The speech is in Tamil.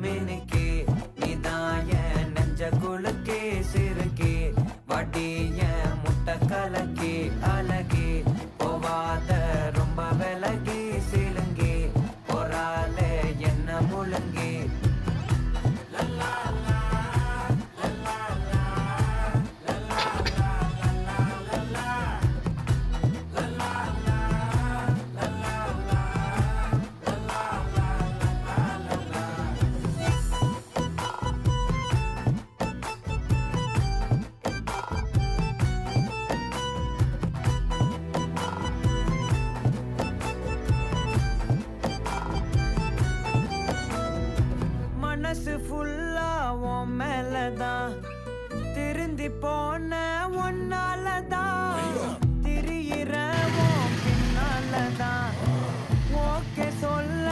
மினுக்கே நீதான் என் நெஞ்ச குலுக்கே சிறுக்கே வட்டி என் முட்டை கலக்கே அழகே போவாத ரொம்ப விலகி சிலுங்கே போறாலே என்ன முழுங்கே மனசு ஃபுல்லா உன் மேலதான் திருந்தி போன ஒன்னாலதான் திரியிற உன் பின்னாலதான் ஓகே சொல்ல